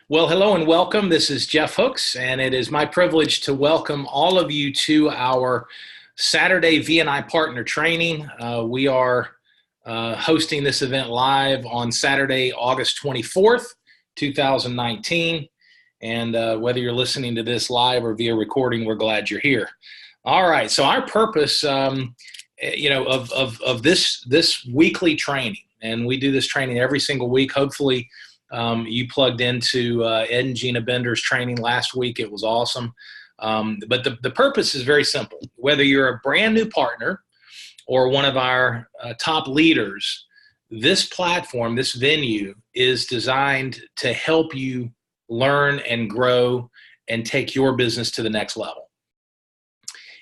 Well, hello and welcome. This is Jeff Hooks, and it is my privilege to welcome all of you to our Saturday V&I Partner Training. We are hosting this event live on Saturday, August 24th, 2019. And whether you're listening to this live or via recording, we're glad you're here. All right, so our purpose, of this weekly training, and we do this training every single week. Hopefully, you plugged into Ed and Gina Bender's training last week. It was awesome. But the purpose is very simple. Whether you're a brand new partner or one of our top leaders, this platform, this venue is designed to help you learn and grow and take your business to the next level.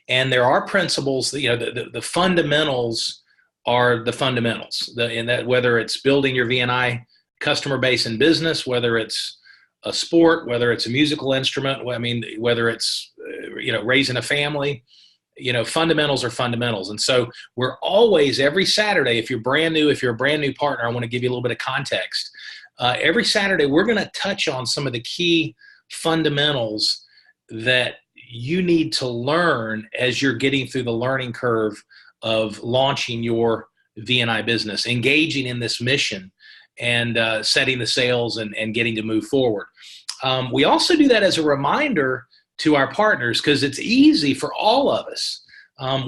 And there are principles that, the fundamentals are the fundamentals. In that, whether it's building your V&I customer base in business, whether it's a sport, whether it's a musical instrument, whether it's, raising a family, fundamentals are fundamentals. And so we're always, every Saturday, if you're a brand new partner, I want to give you a little bit of context. Every Saturday, we're going to touch on some of the key fundamentals that you need to learn as you're getting through the learning curve of launching your V&I business, engaging in this mission, and setting the sails and getting to move forward. We also do that as a reminder to our partners, because it's easy for all of us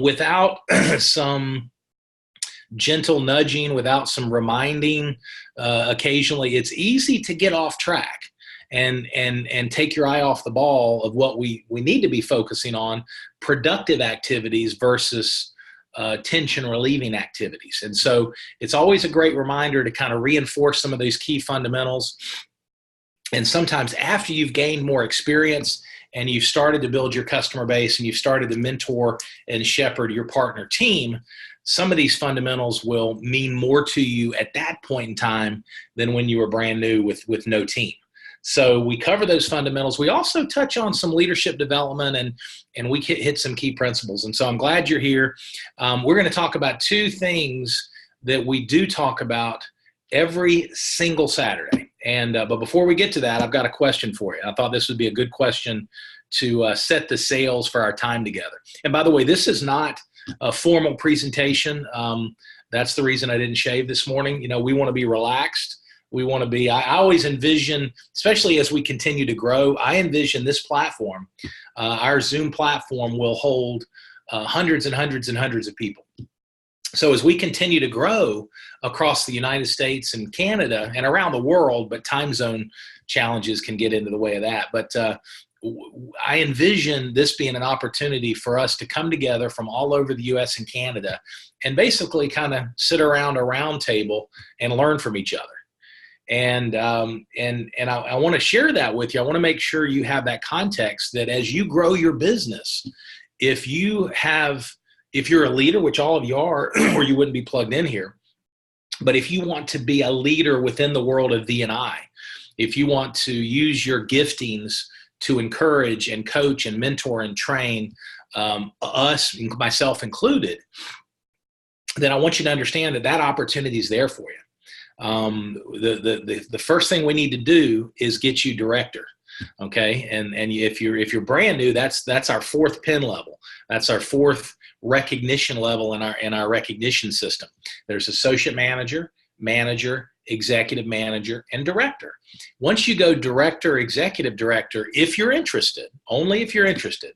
without some gentle nudging, without some reminding occasionally, it's easy to get off track and take your eye off the ball of what we need to be focusing on, productive activities versus tension relieving activities. And so it's always a great reminder to kind of reinforce some of these key fundamentals. And sometimes after you've gained more experience and you've started to build your customer base and you've started to mentor and shepherd your partner team, some of these fundamentals will mean more to you at that point in time than when you were brand new with no team. So we cover those fundamentals. We also touch on some leadership development and we hit some key principles. And so I'm glad you're here. We're going to talk about two things that we do talk about every single Saturday. And but before we get to that, I've got a question for you. I thought this would be a good question to set the sails for our time together. And by the way, this is not a formal presentation. That's the reason I didn't shave this morning. We want to be relaxed. We want to be, I always envision, especially as we continue to grow, I envision this platform, our Zoom platform will hold hundreds and hundreds and hundreds of people. So as we continue to grow across the United States and Canada and around the world, but time zone challenges can get into the way of that. But I envision this being an opportunity for us to come together from all over the U.S. and Canada and basically kind of sit around a round table and learn from each other. And I want to share that with you. I want to make sure you have that context that as you grow your business, if you're a leader, which all of you are, or you wouldn't be plugged in here, but if you want to be a leader within the world of V&I, if you want to use your giftings to encourage and coach and mentor and train us, myself included, then I want you to understand that opportunity is there for you. The first thing we need to do is get you director. Okay. And if you're brand new, that's our fourth pin level. That's our fourth recognition level in our recognition system. There's associate manager, executive manager, and director. Once you go director, executive director, if you're interested, only if you're interested,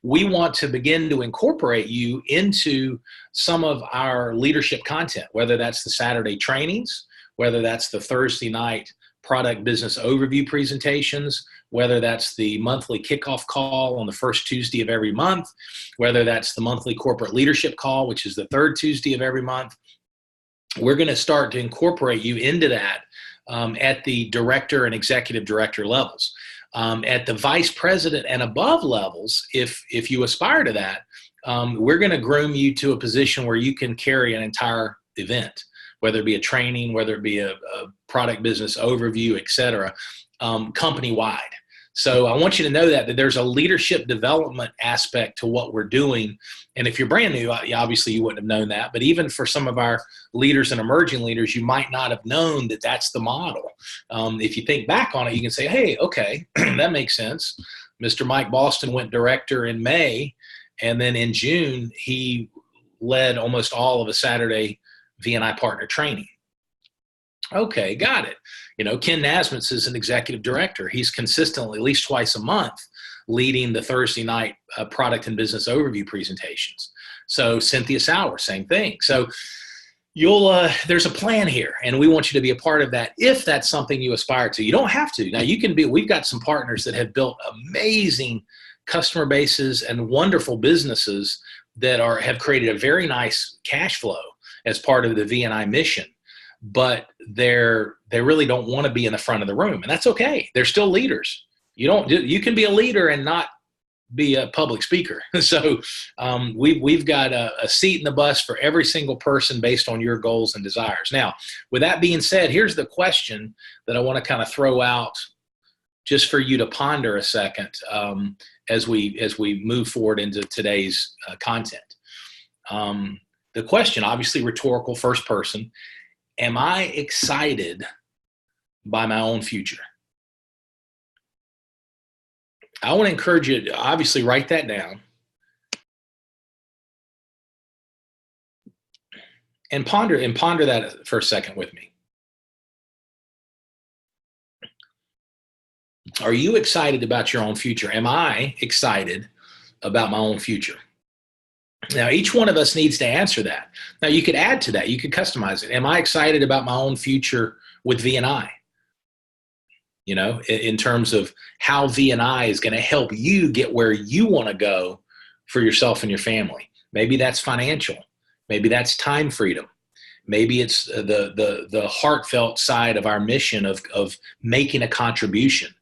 we want to begin to incorporate you into some of our leadership content, whether that's the Saturday trainings, whether that's the Thursday night product business overview presentations, whether that's the monthly kickoff call on the first Tuesday of every month, whether that's the monthly corporate leadership call, which is the third Tuesday of every month. We're going to start to incorporate you into that at the director and executive director levels. At the vice president and above levels, if you aspire to that, we're going to groom you to a position where you can carry an entire event, whether it be a training, whether it be a product business overview, et cetera, company-wide. So I want you to know that there's a leadership development aspect to what we're doing. And if you're brand new, obviously you wouldn't have known that. But even for some of our leaders and emerging leaders, you might not have known that that's the model. If you think back on it, you can say, hey, okay, that makes sense. Mr. Mike Boston went director in May, and then in June, he led almost all of a Saturday V&I partner training. Okay, got it. Ken Nasmith is an executive director. He's consistently, at least twice a month, leading the Thursday night product and business overview presentations. So Cynthia Sauer, same thing. So there's a plan here, and we want you to be a part of that if that's something you aspire to. You don't have to. Now, we've got some partners that have built amazing customer bases and wonderful businesses that have created a very nice cash flow as part of the V&I mission. But they really don't want to be in the front of the room, and that's okay. They're still leaders. You can be a leader and not be a public speaker. So we've got a seat in the bus for every single person based on your goals and desires. Now, with that being said, here's the question that I want to kind of throw out just for you to ponder a second as we move forward into today's content. The question, obviously rhetorical, first person. Am I excited by my own future? I want to encourage you to obviously write that down and ponder that for a second with me. Are you excited about your own future? Am I excited about my own future? Now, each one of us needs to answer that. Now, you could add to that. You could customize it. Am I excited about my own future with V&I? In terms of how V&I is going to help you get where you want to go for yourself and your family. Maybe that's financial. Maybe that's time freedom. Maybe it's the heartfelt side of our mission of making a contribution,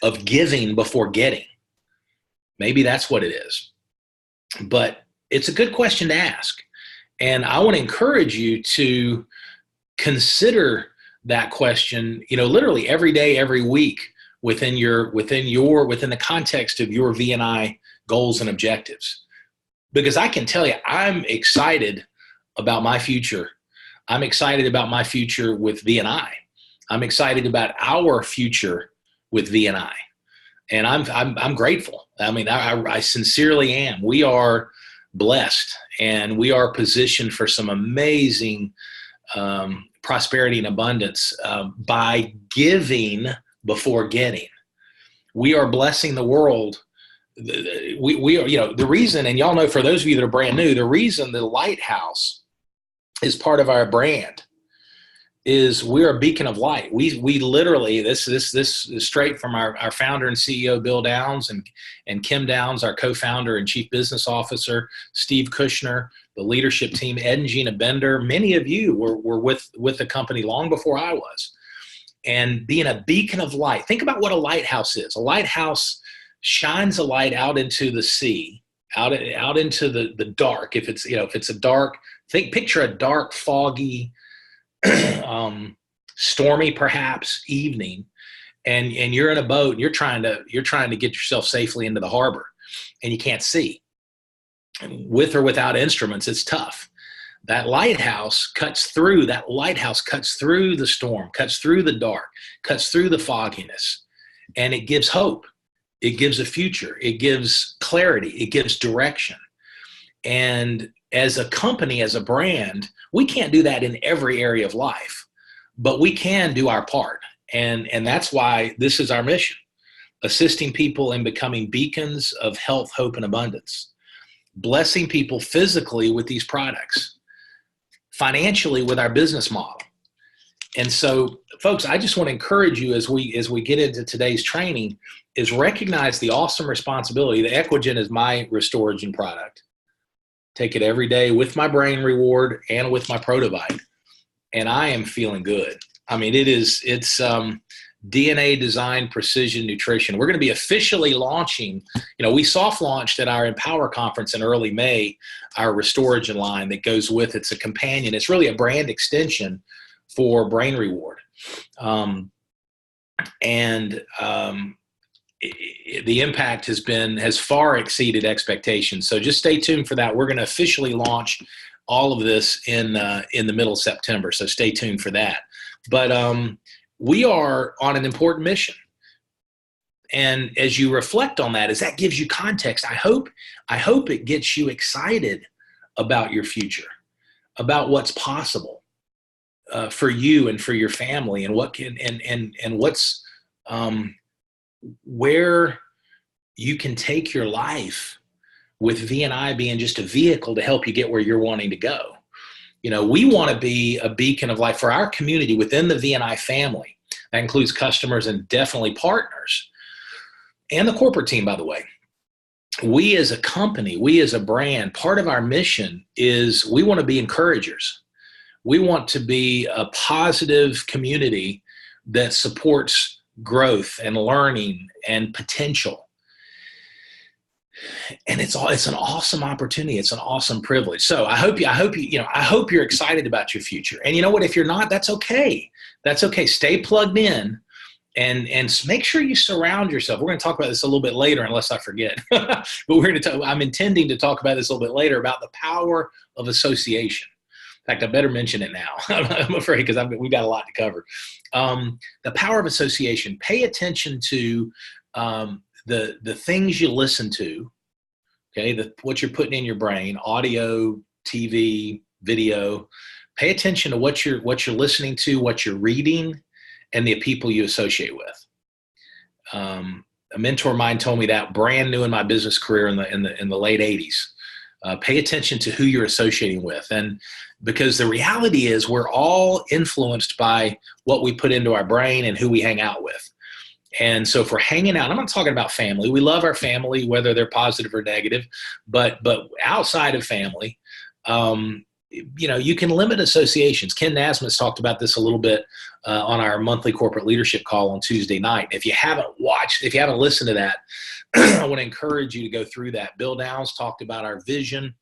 of giving before getting. Maybe that's what it is. But it's a good question to ask. And I want to encourage you to consider that question, literally every day, every week within the context of your V&I goals and objectives. Because I can tell you, I'm excited about my future. I'm excited about my future with V&I. I'm excited about our future with V&I. And I'm grateful. I mean, I sincerely am. We are blessed, and we are positioned for some amazing prosperity and abundance by giving before getting. We are blessing the world. We are, the reason, and y'all know, for those of you that are brand new, the reason the Lighthouse is part of our brand is we're a beacon of light. We literally, this is straight from our founder and CEO, Bill Downs, and Kim Downs, our co-founder and chief business officer, Steve Kushner, the leadership team, Ed and Gina Bender. Many of you were with the company long before I was. And being a beacon of light, think about what a lighthouse is. A lighthouse shines a light out into the sea, out into the dark. If it's a dark, picture a dark, foggy, stormy perhaps evening, and you're in a boat and you're trying to get yourself safely into the harbor, and you can't see. With or without instruments, it's tough. That lighthouse cuts through the storm, cuts through the dark, cuts through the fogginess, and it gives hope. It gives a future. It gives clarity. It gives direction. And as a company, as a brand, we can't do that in every area of life, but we can do our part. And that's why this is our mission, assisting people in becoming beacons of health, hope, and abundance, blessing people physically with these products, financially with our business model. And so, folks, I just want to encourage you as we get into today's training is recognize the awesome responsibility. The Equigen is my Restoragen product. Take it every day with my Brain Reward and with my Protovite, and I am feeling good. I mean, it's DNA designed precision nutrition. We're going to be officially launching, we soft launched at our Empower conference in early May, our Restoragen line that goes with, it's a companion. It's really a brand extension for Brain Reward. the impact has far exceeded expectations. So just stay tuned for that. We're going to officially launch all of this in the middle of September. So stay tuned for that. But we are on an important mission. And as you reflect on that, as that gives you context, I hope it gets you excited about your future, about what's possible for you and for your family, and what can and what's where you can take your life, with VNI being just a vehicle to help you get where you're wanting to go. We want to be a beacon of light for our community within the VNI family. That includes customers and definitely partners. And the corporate team, by the way. We as a company, we as a brand, part of our mission is we want to be encouragers. We want to be a positive community that supports growth and learning and potential. And it's an awesome opportunity. It's an awesome privilege. So I hope you're excited about your future. And you know what? If you're not, that's okay. That's okay. Stay plugged in. And make sure you surround yourself. We're going to talk about this a little bit later, unless I forget. But I'm intending to talk about this a little bit later, about the power of association. In fact, I better mention it now. I'm afraid, because we've got a lot to cover. The power of association. Pay attention to the things you listen to. Okay, what you're putting in your brain: audio, TV, video. Pay attention to what you're listening to, what you're reading, and the people you associate with. A mentor of mine told me that brand new in my business career in the late 80s. Pay attention to who you're associating with. And because the reality is we're all influenced by what we put into our brain and who we hang out with. And so if we're hanging out, I'm not talking about family. We love our family, whether they're positive or negative, but outside of family, you can limit associations. Ken Nasmith's talked about this a little bit on our monthly corporate leadership call on Tuesday night. If you haven't listened to that, I want to encourage you to go through that. Bill Downs talked about our vision.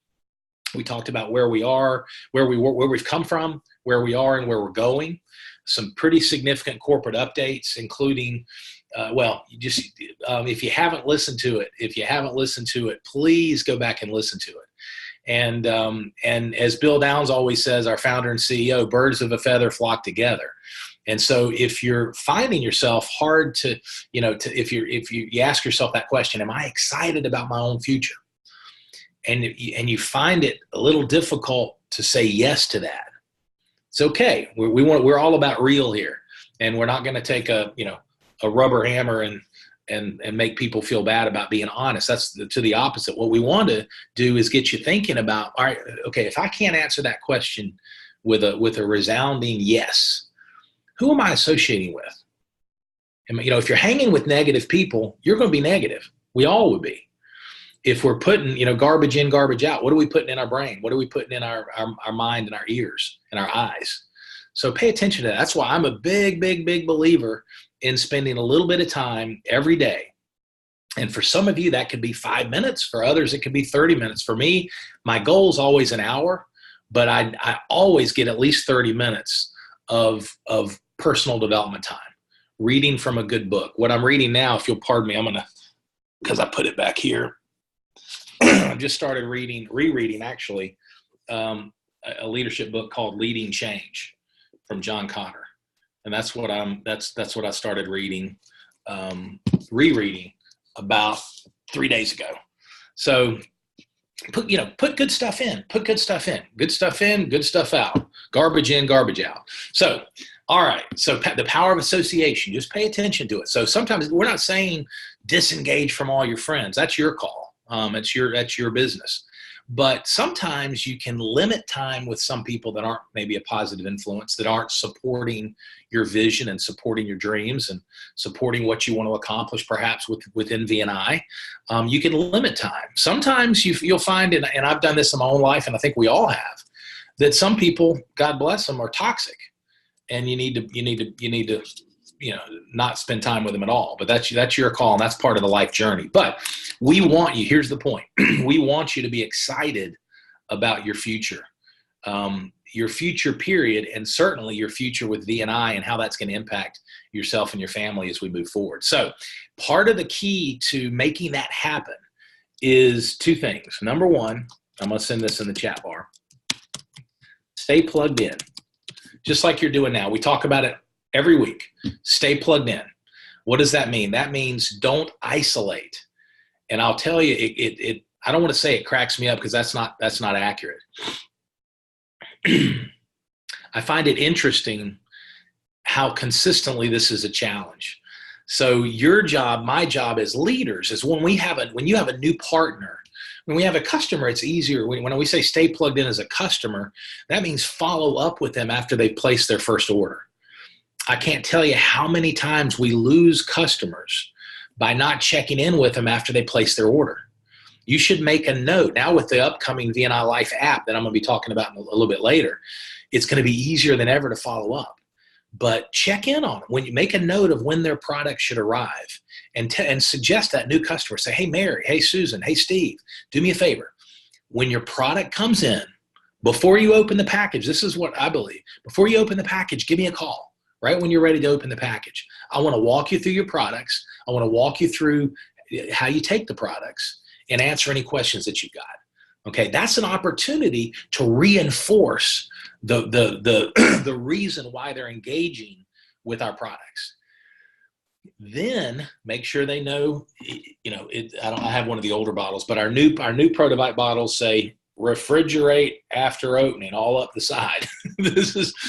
We talked about where we are, where we've come from, where we are, and where we're going. Some pretty significant corporate updates, including, if you haven't listened to it, please go back and listen to it. And as Bill Downs always says, our founder and CEO, birds of a feather flock together. And so if you're finding yourself hard if you ask yourself that question, am I excited about my own future? And you find it a little difficult to say yes to that. It's okay. We're all about real here, and we're not going to take a rubber hammer and make people feel bad about being honest. That's to the opposite. What we want to do is get you thinking about, all right, okay, if I can't answer that question with a resounding yes, who am I associating with? And, if you're hanging with negative people, you're going to be negative. We all would be. If we're putting, garbage in, garbage out, what are we putting in our brain? What are we putting in our mind and our ears and our eyes? So pay attention to that. That's why I'm a big, big, big believer in spending a little bit of time every day. And for some of you, that could be 5 minutes. For others, it could be 30 minutes. For me, my goal is always an hour, but I always get at least 30 minutes of personal development time, reading from a good book. What I'm reading now, if you'll pardon me, because I put it back here. I've just started rereading actually, a leadership book called Leading Change from John Connor. And that's what I started reading, rereading about 3 days ago. So put good stuff in, good stuff in, good stuff out, garbage in, garbage out. So, all right. So the power of association, just pay attention to it. So sometimes we're not saying disengage from all your friends. That's your call. That's your business. But sometimes you can limit time with some people that aren't maybe a positive influence, that aren't supporting your vision and supporting your dreams and supporting what you want to accomplish, perhaps within VNI. You can limit time. Sometimes you'll find, and I've done this in my own life, and I think we all have, that some people, God bless them, are toxic, and you need to not spend time with them at all. But that's your call, and that's part of the life journey. But we want you, here's the point. We want you to be excited about your future. your future period, and certainly your future with V&I and how that's going to impact yourself and your family as we move forward. So part of the key to making that happen is two things. Number one, I'm going to send this in the chat bar. Stay plugged in, just like you're doing now. We talk about it every week. Stay plugged in. What does that mean? That means don't isolate. And I'll tell you, I don't want to say it cracks me up because that's not accurate. I find it interesting how consistently this is a challenge. So your job, my job as leaders, is when you have a new partner, when we have a customer, it's easier. When we say stay plugged in as a customer, that means follow up with them after they place their first order. I can't tell you how many times we lose customers by not checking in with them after they place their order. You should make a note. Now with the upcoming V&I Life app that I'm going to be talking about a little bit later, it's going to be easier than ever to follow up. But check in on them. When you make a note of when their product should arrive and suggest that new customer, say, hey, Mary, hey, Susan, hey, Steve, do me a favor. When your product comes in, before you open the package, this is what I believe, before you open the package, give me a call right when you're ready to open the package. I want to walk you through your products. I want to walk you through how you take the products and answer any questions that you've got. Okay, that's an opportunity to reinforce the reason why they're engaging with our products. Then make sure they know, I have one of the older bottles, but our new Protovite bottles say refrigerate after opening all up the side.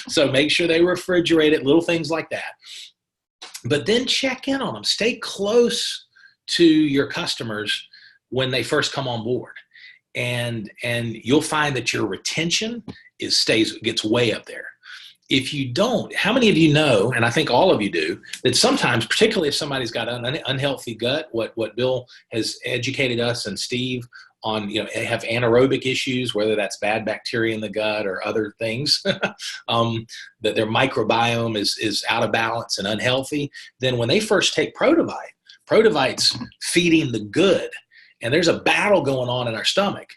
So make sure they refrigerate it, little things like that. But then check in on them. Stay close to your customers when they first come on board. And you'll find that your retention gets way up there. If you don't, how many of you know, and I think all of you do, that sometimes, particularly if somebody's got an unhealthy gut, what Bill has educated us and Steve on, have anaerobic issues, whether that's bad bacteria in the gut or other things, that their microbiome is out of balance and unhealthy, then when they first take Protovite's feeding the good, and there's a battle going on in our stomach.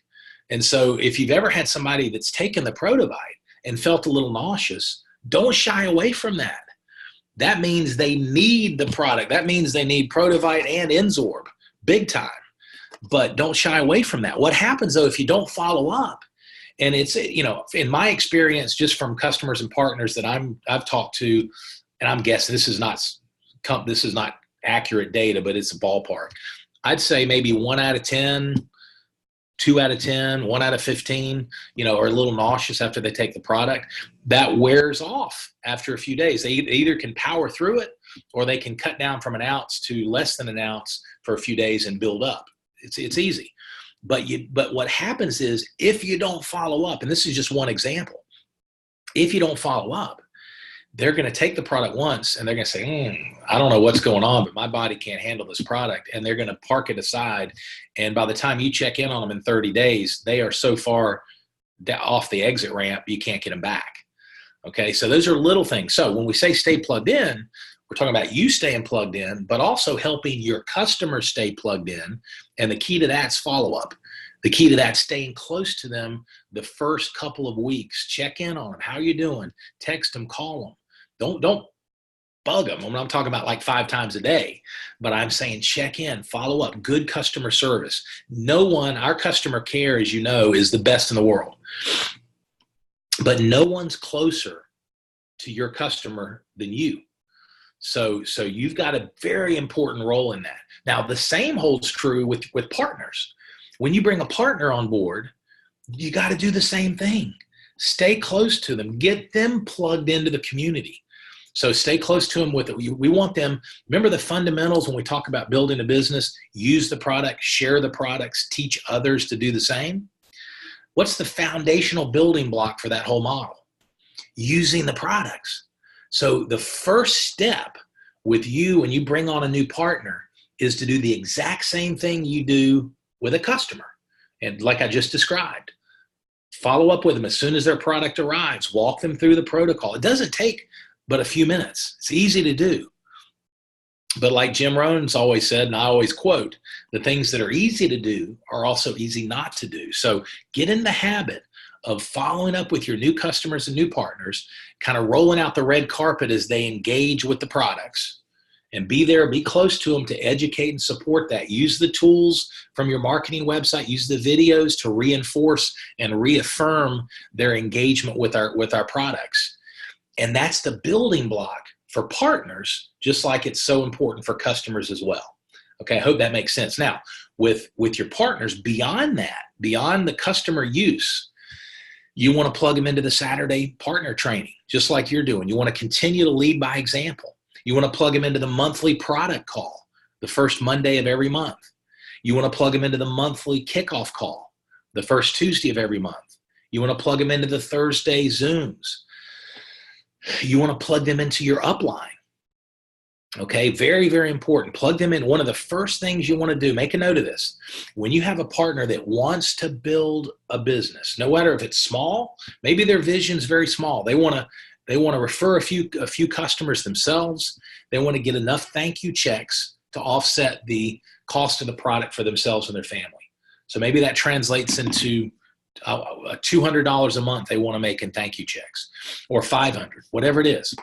And so if you've ever had somebody that's taken the Protovite and felt a little nauseous, don't shy away from that. That means they need the product. That means they need Protovite and Enzorb, big time. But don't shy away from that. What happens, though, if you don't follow up, and it's, in my experience, just from customers and partners that I've talked to, and I'm guessing this is not accurate data, but it's a ballpark. I'd say maybe 1 out of 10, 2 out of 10, 1 out of 15, are a little nauseous after they take the product. That wears off after a few days. They either can power through it or they can cut down from an ounce to less than an ounce for a few days and build up. It's easy. But what happens is if you don't follow up, and this is just one example, if you don't follow up, they're going to take the product once and they're going to say, I don't know what's going on, but my body can't handle this product. And they're going to park it aside. And by the time you check in on them in 30 days, they are so far off the exit ramp, you can't get them back. Okay. So those are little things. So when we say stay plugged in, we're talking about you staying plugged in, but also helping your customers stay plugged in. And the key to that is follow up. The key to that, staying close to them the first couple of weeks. Check in on them. How you doing? Text them, call them. Don't bug them. I'm talking about like 5 times a day, but I'm saying check in, follow up, good customer service. Our customer care, as you know, is the best in the world, but no one's closer to your customer than you. So you've got a very important role in that. Now, the same holds true with partners. When you bring a partner on board, you got to do the same thing. Stay close to them. Get them plugged into the community. So stay close to them with it. We want them, remember the fundamentals when we talk about building a business, use the product, share the products, teach others to do the same. What's the foundational building block for that whole model? Using the products. So the first step with you when you bring on a new partner is to do the exact same thing you do with a customer. And like I just described, follow up with them as soon as their product arrives, walk them through the protocol. It doesn't take but a few minutes. It's easy to do. But like Jim Rohn's always said, and I always quote, the things that are easy to do are also easy not to do. So get in the habit of following up with your new customers and new partners, kind of rolling out the red carpet as they engage with the products, and be there, be close to them to educate and support that. Use the tools from your marketing website, use the videos to reinforce and reaffirm their engagement with our products. And that's the building block for partners, just like it's so important for customers as well. Okay, I hope that makes sense. Now, with your partners, beyond that, beyond the customer use, you want to plug them into the Saturday partner training, just like you're doing. You want to continue to lead by example. You want to plug them into the monthly product call, the first Monday of every month. You want to plug them into the monthly kickoff call, the first Tuesday of every month. You want to plug them into the Thursday Zooms. You want to plug them into your upline. Okay, very, very important. Plug them in. One of the first things you want to do, make a note of this. When you have a partner that wants to build a business, no matter if it's small, maybe their vision's very small. They want to refer a few customers themselves. They want to get enough thank you checks to offset the cost of the product for themselves and their family. So maybe that translates into $200 a month they want to make in thank you checks, or $500, whatever it is.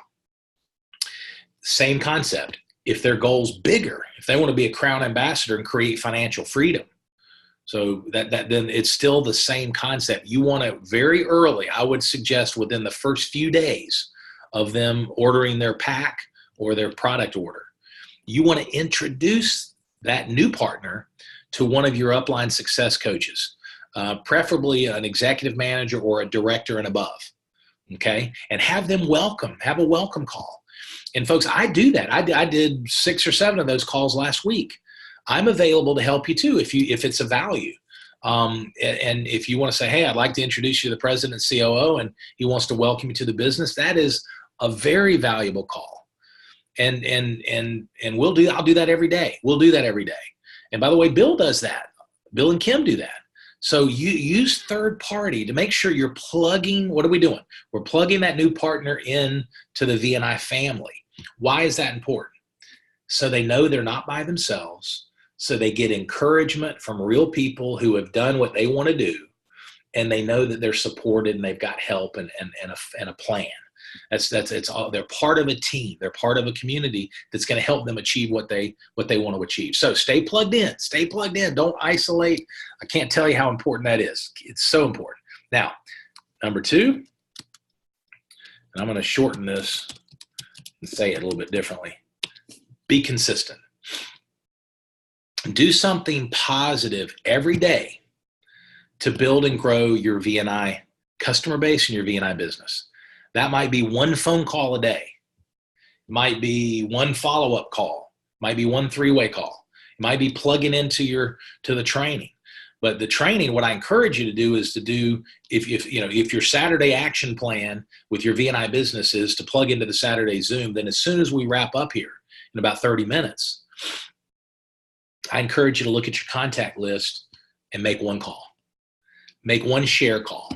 Same concept. If their goal's bigger, if they want to be a Crown ambassador and create financial freedom, so that then it's still the same concept. You want to very early, I would suggest within the first few days of them ordering their pack or their product order, you want to introduce that new partner to one of your upline success coaches, preferably an executive manager or a director and above, okay? And have them have a welcome call. And folks, I do that. I did 6 or 7 of those calls last week. I'm available to help you too if it's a value. And if you want to say, hey, I'd like to introduce you to the president and COO, and he wants to welcome you to the business, that is a very valuable call. And I'll do that every day. We'll do that every day. And by the way, Bill does that. Bill and Kim do that. So you use third party to make sure you're plugging. What are we doing? We're plugging that new partner in to the VNI family. Why is that important? So they know they're not by themselves. So they get encouragement from real people who have done what they want to do, and they know that they're supported and they've got help and a plan. It's all, they're part of a team. They're part of a community that's going to help them achieve what they want to achieve. So stay plugged in. Stay plugged in. Don't isolate. I can't tell you how important that is. It's so important. Now, number 2, and I'm going to shorten this and say it a little bit differently. Be consistent. Do something positive every day to build and grow your VNI customer base and your VNI business. That might be one phone call a day. It might be one follow-up call. It might be one 3-way call. It might be plugging into the training. But the training, what I encourage you to do is to do, if your Saturday action plan with your VNI business is to plug into the Saturday Zoom, then as soon as we wrap up here in about 30 minutes, I encourage you to look at your contact list and make one call. Make one share call.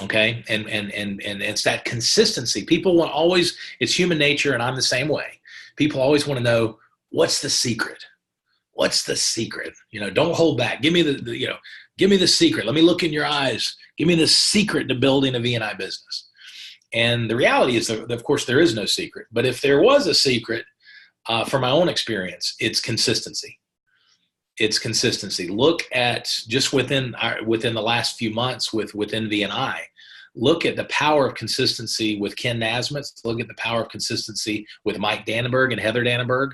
Okay. And it's that consistency. People want always, it's human nature, and I'm the same way. People always want to know, what's the secret? What's the secret? Don't hold back. Give me give me the secret. Let me look in your eyes. Give me the secret to building a VNI business. And the reality is that, of course, there is no secret. But if there was a secret, from my own experience, it's consistency. It's consistency. Look at just within the last few months within VNI, look at the power of consistency with Ken Nasmith. Look at the power of consistency with Mike Dannenberg and Heather Dannenberg.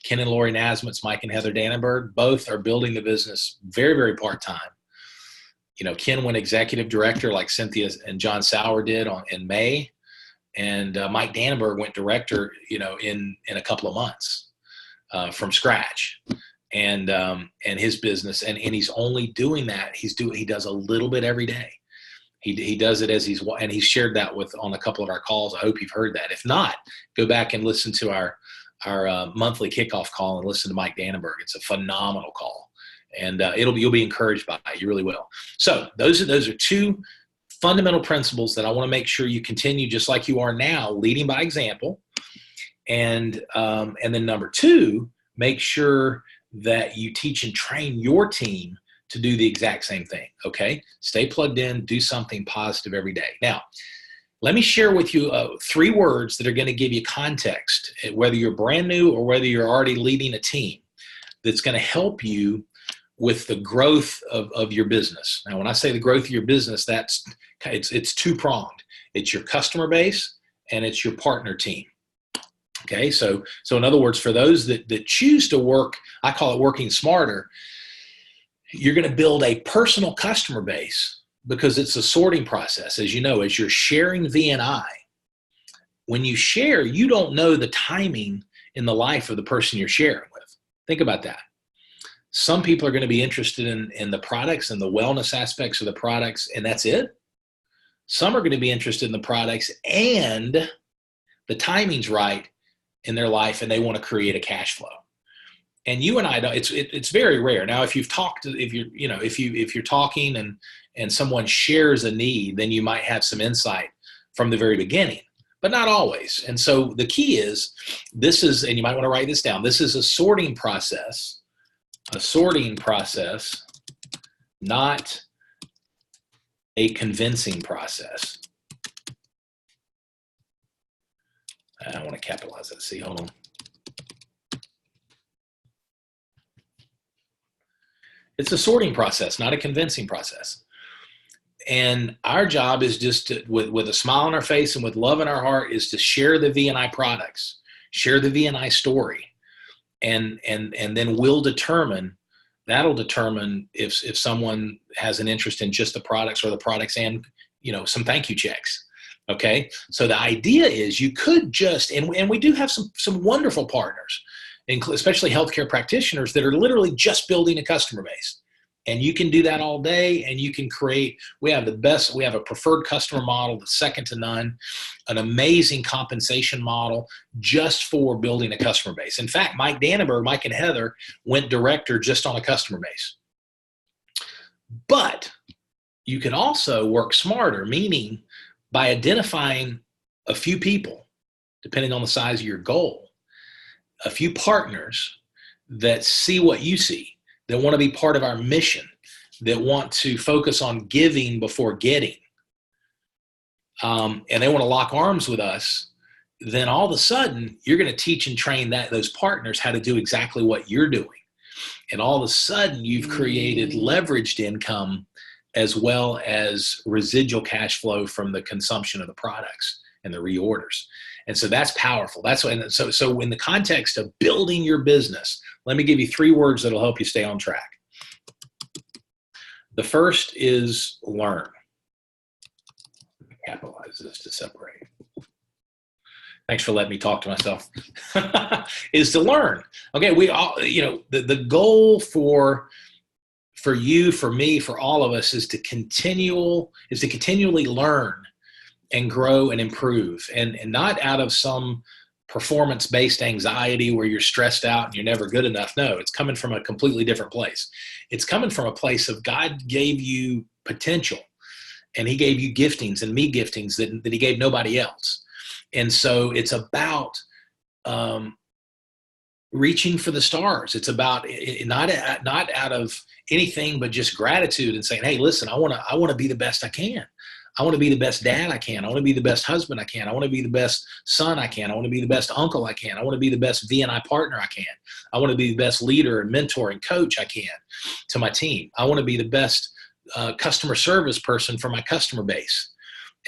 Ken and Lori Nasmith's Mike and Heather Dannenberg. Both are building the business very, very part-time. Ken went executive director like Cynthia and John Sauer did in May. And Mike Dannenberg went director, in a couple of months from scratch. And his business, and he's only doing that. He does a little bit every day. He does it and he's shared that on a couple of our calls. I hope you've heard that. If not, go back and listen to our monthly kickoff call and listen to Mike Dannenberg. It's a phenomenal call, and you'll be encouraged by it. You really will. So those are 2 fundamental principles that I want to make sure you continue just like you are now, leading by example. And then number 2, make sure that you teach and train your team to do the exact same thing, okay? Stay plugged in, do something positive every day. Now, let me share with you 3 words that are going to give you context, whether you're brand new or whether you're already leading a team, that's going to help you with the growth of your business. Now, when I say the growth of your business, it's 2-pronged. It's your customer base and it's your partner team. Okay, so in other words, for those that choose to work, I call it working smarter, you're going to build a personal customer base because it's a sorting process. As you know, as you're sharing VNI, when you share, you don't know the timing in the life of the person you're sharing with. Think about that. Some people are going to be interested in the products and the wellness aspects of the products, and that's it. Some are going to be interested in the products and the timing's right in their life, and they want to create a cash flow. And you and I don't. It's very rare. Now, if you're talking and someone shares a need, then you might have some insight from the very beginning, but not always. And so the key is and you might want to write this down. This is a sorting process. A sorting process, not a convincing process. I want to capitalize that. See, hold on. It's a sorting process, not a convincing process. And our job is just to, with a smile on our face and with love in our heart, is to share the VNI products, share the VNI story. And then that'll determine if someone has an interest in just the products or the products and, some thank you checks. Okay. So the idea is you could just, and we do have some wonderful partners, especially healthcare practitioners that are literally just building a customer base. And you can do that all day, and you can create, we have a preferred customer model that's second to none, an amazing compensation model just for building a customer base. In fact, Mike and Heather went director just on a customer base. But you can also work smarter, meaning by identifying a few people, depending on the size of your goal, a few partners that see what you see, that want to be part of our mission, that want to focus on giving before getting, and they want to lock arms with us, then all of a sudden you're going to teach and train those partners how to do exactly what you're doing. And all of a sudden you've created leveraged income as well as residual cash flow from the consumption of the products and the reorders. And so that's powerful. So in the context of building your business, let me give you 3 words that'll help you stay on track. The first is learn. Capitalize this to separate. Thanks for letting me talk to myself. Is to learn. Okay, we all, the goal for you, for me, for all of us is to continually learn and grow and improve, and not out of some performance-based anxiety where you're stressed out and you're never good enough. No, it's coming from a completely different place. It's coming from a place of God gave you potential, and he gave you giftings and me giftings that he gave nobody else. And so it's about reaching for the stars. It's about not out of anything but just gratitude and saying, hey, listen, I want to be the best I can. I want to be the best dad I can. I want to be the best husband I can. I want to be the best son I can. I want to be the best uncle I can. I want to be the best VNI partner I can. I want to be the best leader and mentor and coach I can to my team. I want to be the best customer service person for my customer base.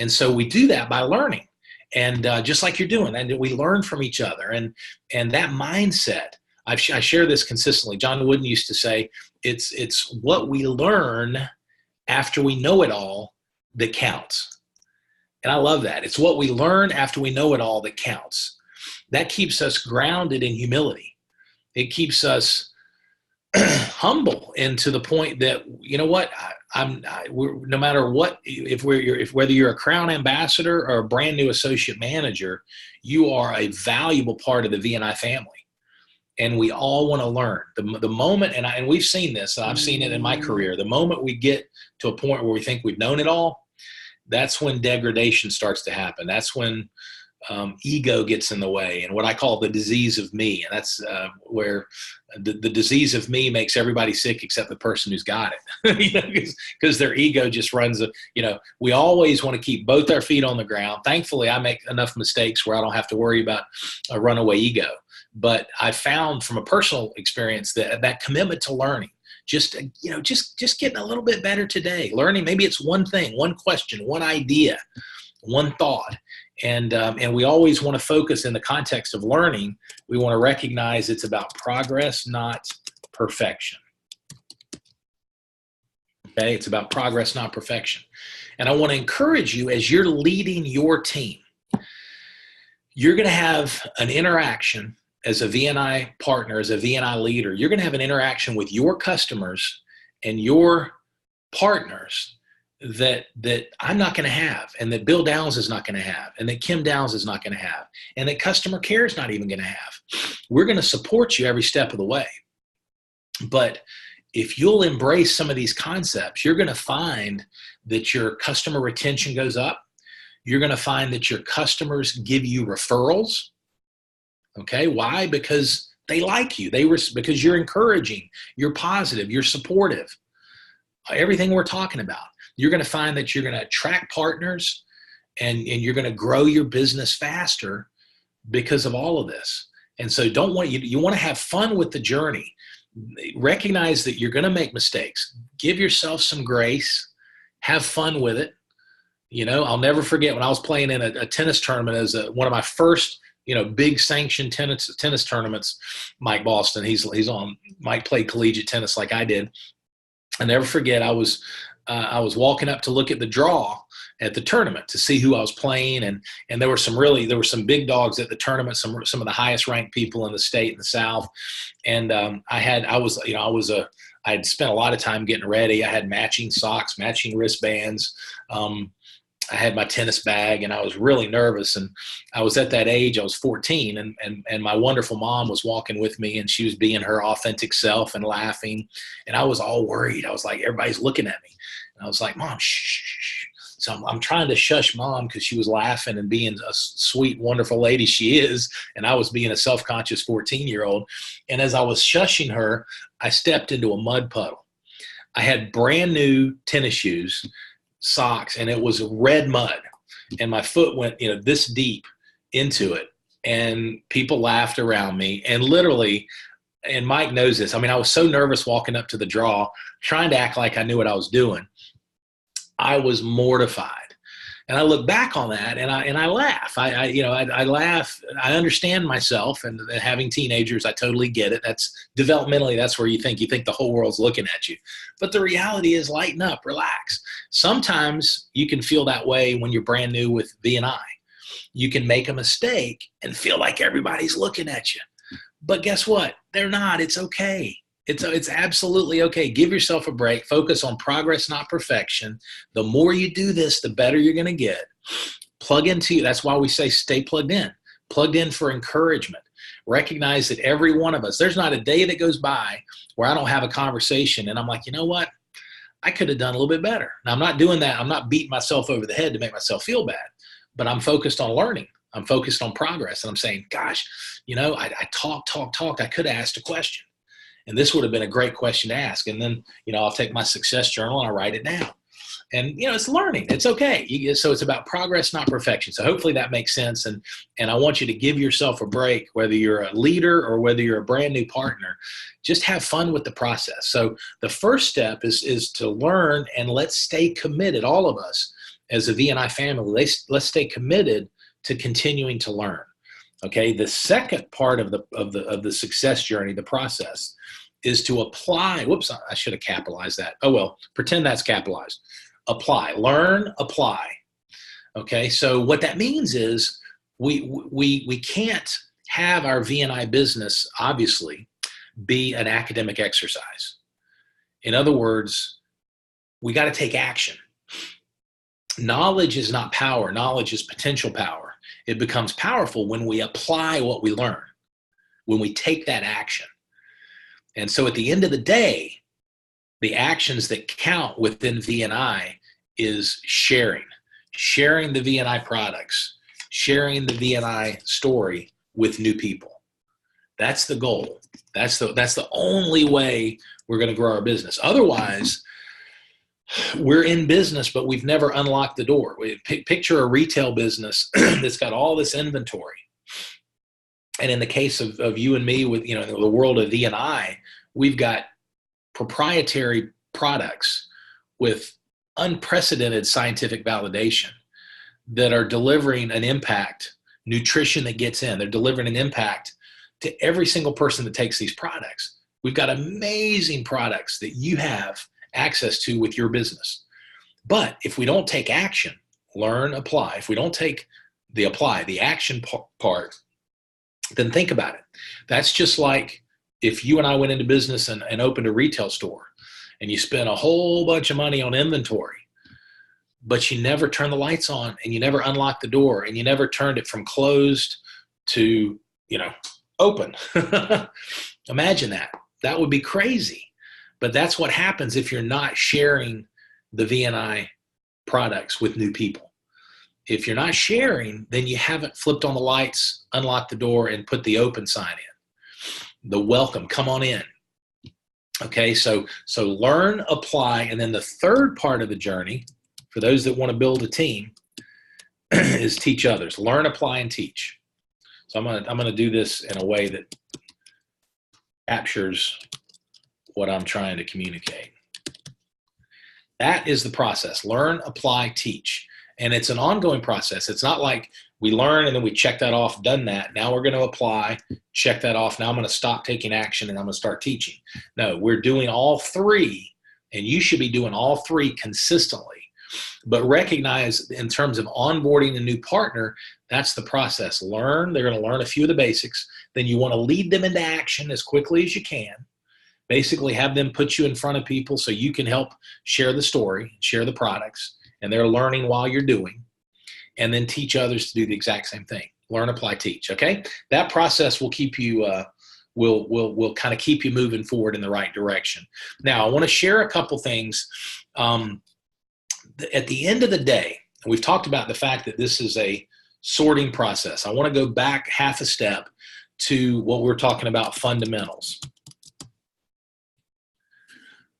And so we do that by learning. And just like you're doing, and we learn from each other. And that mindset, I share this consistently. John Wooden used to say, it's what we learn after we know it all that counts. And I love that. It's what we learn after we know it all that counts. That keeps us grounded in humility. It keeps us humble, and to the point that, you know what, no matter what, whether you're a Crown Ambassador or a brand new associate manager, you are a valuable part of the VNI family. And we all want to learn. The moment, and we've seen this, I've seen it in my career, the moment we get to a point where we think we've known it all, that's when degradation starts to happen. That's when ego gets in the way, and what I call the disease of me. And that's where the disease of me makes everybody sick except the person who's got it, because their ego just runs. We always want to keep both our feet on the ground. Thankfully, I make enough mistakes where I don't have to worry about a runaway ego. But I found from a personal experience that commitment to learning, just getting a little bit better today, learning, maybe it's one thing, one question, one idea, one thought. And we always want to focus in the context of learning. We want to recognize it's about progress, not perfection. Okay, it's about progress, not perfection. And I want to encourage you, as you're leading your team, you're going to have an interaction as a VNI partner, as a VNI leader. You're going to have an interaction with your customers and your partners that I'm not going to have, and that Bill Downs is not going to have, and that Kim Downs is not going to have, and that customer care is not even going to have. We're going to support you every step of the way. But if you'll embrace some of these concepts, you're going to find that your customer retention goes up. You're going to find that your customers give you referrals. Okay, why? Because they like you. Because you're encouraging, you're positive, you're supportive. Everything we're talking about. You're going to find that you're going to attract partners, and you're going to grow your business faster because of all of this. And so you want to have fun with the journey. Recognize that you're going to make mistakes. Give yourself some grace. Have fun with it. I'll never forget when I was playing in a tennis tournament as one of my first big sanctioned tennis tournaments. Mike Boston, he's on. Mike played collegiate tennis like I did. I never forget. I was walking up to look at the draw at the tournament to see who I was playing, and there were some big dogs at the tournament, some of the highest ranked people in the state in the South, and I had spent a lot of time getting ready. I had matching socks, matching wristbands. I had my tennis bag, and I was really nervous. And I was at that age, I was 14, and my wonderful mom was walking with me, and she was being her authentic self and laughing. And I was all worried. I was like, everybody's looking at me. And I was like, Mom, shh. So I'm trying to shush Mom because she was laughing and being a sweet, wonderful lady she is. And I was being a self-conscious 14-year-old. And as I was shushing her, I stepped into a mud puddle. I had brand new tennis shoes, socks, and it was red mud, and my foot went this deep into it, and people laughed around me, and literally, and Mike knows this, I was so nervous walking up to the draw, trying to act like I knew what I was doing. I was mortified. And I look back on that, and I laugh. I laugh. I understand myself, and having teenagers, I totally get it. That's developmentally, that's where you think the whole world's looking at you. But the reality is, lighten up, relax. Sometimes you can feel that way when you're brand new with VNI. You can make a mistake and feel like everybody's looking at you. But guess what? They're not. It's okay. It's absolutely okay. Give yourself a break. Focus on progress, not perfection. The more you do this, the better you're going to get. Plug into, that's why we say stay plugged in. Plugged in for encouragement. Recognize that every one of us, there's not a day that goes by where I don't have a conversation and I'm like, you know what? I could have done a little bit better. Now, I'm not doing that. I'm not beating myself over the head to make myself feel bad, but I'm focused on learning. I'm focused on progress. And I'm saying, gosh, I talked. I could have asked a question. And this would have been a great question to ask. And then, I'll take my success journal and I write it down. And, it's learning. It's okay. So it's about progress, not perfection. So hopefully that makes sense. And I want you to give yourself a break, whether you're a leader or whether you're a brand new partner. Just have fun with the process. So the first step is to learn, and let's stay committed, all of us as a VNI family. Let's stay committed to continuing to learn. Okay. The second part of the success journey, the process, is to apply. Whoops, I should have capitalized that. Oh, well, pretend that's capitalized. Apply, learn, apply. Okay. So what that means is we can't have our VNI business, obviously, be an academic exercise. In other words, we got to take action. Knowledge is not power. Knowledge is potential power. It becomes powerful when we apply what we learn, when we take that action. And so at the end of the day, the actions that count within VNI is sharing the VNI products, sharing the VNI story with new people. That's the goal. That's the only way we're going to grow our business. Otherwise, we're in business, but we've never unlocked the door. Picture a retail business that's got all this inventory. And in the case of you and me with, the world of VNI, we've got proprietary products with unprecedented scientific validation that are delivering an impact, nutrition that gets in. They're delivering an impact to every single person that takes these products. We've got amazing products that you have access to with your business. But if we don't take action, learn, apply, if we don't take the action part, then think about it. That's just like if you and I went into business and opened a retail store and you spent a whole bunch of money on inventory, but you never turned the lights on and you never unlocked the door and you never turned it from closed to, open. Imagine that. That would be crazy. But that's what happens if you're not sharing the VNI products with new people. If you're not sharing, then you haven't flipped on the lights, unlocked the door, and put the open sign in. The welcome, come on in. Okay, so learn, apply, and then the third part of the journey, for those that want to build a team, is teach others. Learn, apply, and teach. So I'm gonna do this in a way that captures what I'm trying to communicate. That is the process. Learn, apply, teach. And it's an ongoing process. It's not like we learn and then we check that off, done that. Now we're going to apply, check that off. Now I'm going to stop taking action and I'm going to start teaching. No, we're doing all three, and you should be doing all three consistently. But recognize in terms of onboarding a new partner, that's the process. Learn. They're going to learn a few of the basics. Then you want to lead them into action as quickly as you can. Basically have them put you in front of people so you can help share the story, share the products, and they're learning while you're doing. And then teach others to do the exact same thing. Learn, apply, teach. Okay, that process will keep you will kind of keep you moving forward in the right direction. Now, I want to share a couple things. At the end of the day, we've talked about the fact that this is a sorting process. I want to go back half a step to what we're talking about, fundamentals.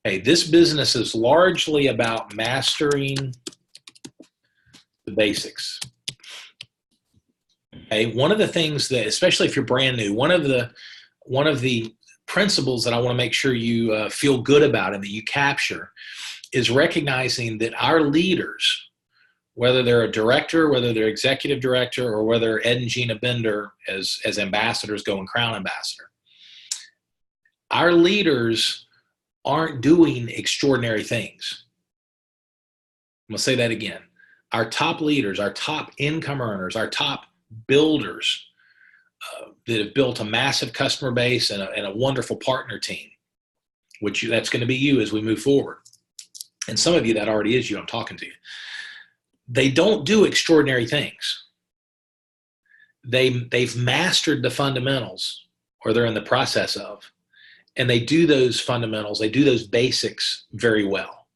Hey, this business is largely about mastering the basics. Okay, one of the things that, especially if you're brand new, one of the principles that I want to make sure you feel good about and that you capture is recognizing that our leaders, whether they're a director, whether they're executive director, or whether Ed and Gina Bender as ambassadors go and crown ambassador, our leaders aren't doing extraordinary things. I'm going to say that again. Our top leaders, our top income earners, our top builders that have built a massive customer base and a wonderful partner team, that's going to be you as we move forward. And some of you, that already is you. I'm talking to you. They don't do extraordinary things. They've mastered the fundamentals, or they're in the process of, and they do those fundamentals, they do those basics very well.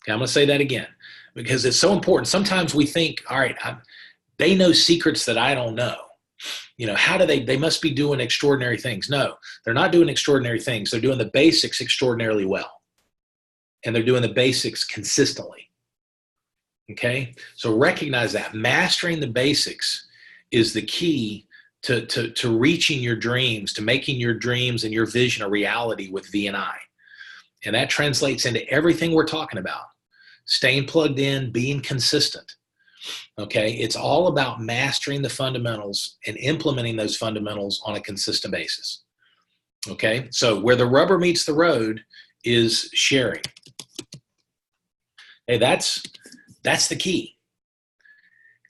Okay, I'm going to say that again because it's so important. Sometimes we think, all right, they know secrets that I don't know. How do they must be doing extraordinary things. No, they're not doing extraordinary things. They're doing the basics extraordinarily well. And they're doing the basics consistently. Okay? So recognize that. Mastering the basics is the key to reaching your dreams, to making your dreams and your vision a reality with VNI. And that translates into everything we're talking about. Staying plugged in, being consistent. Okay? It's all about mastering the fundamentals and implementing those fundamentals on a consistent basis. Okay? So where the rubber meets the road is sharing. Hey, that's the key.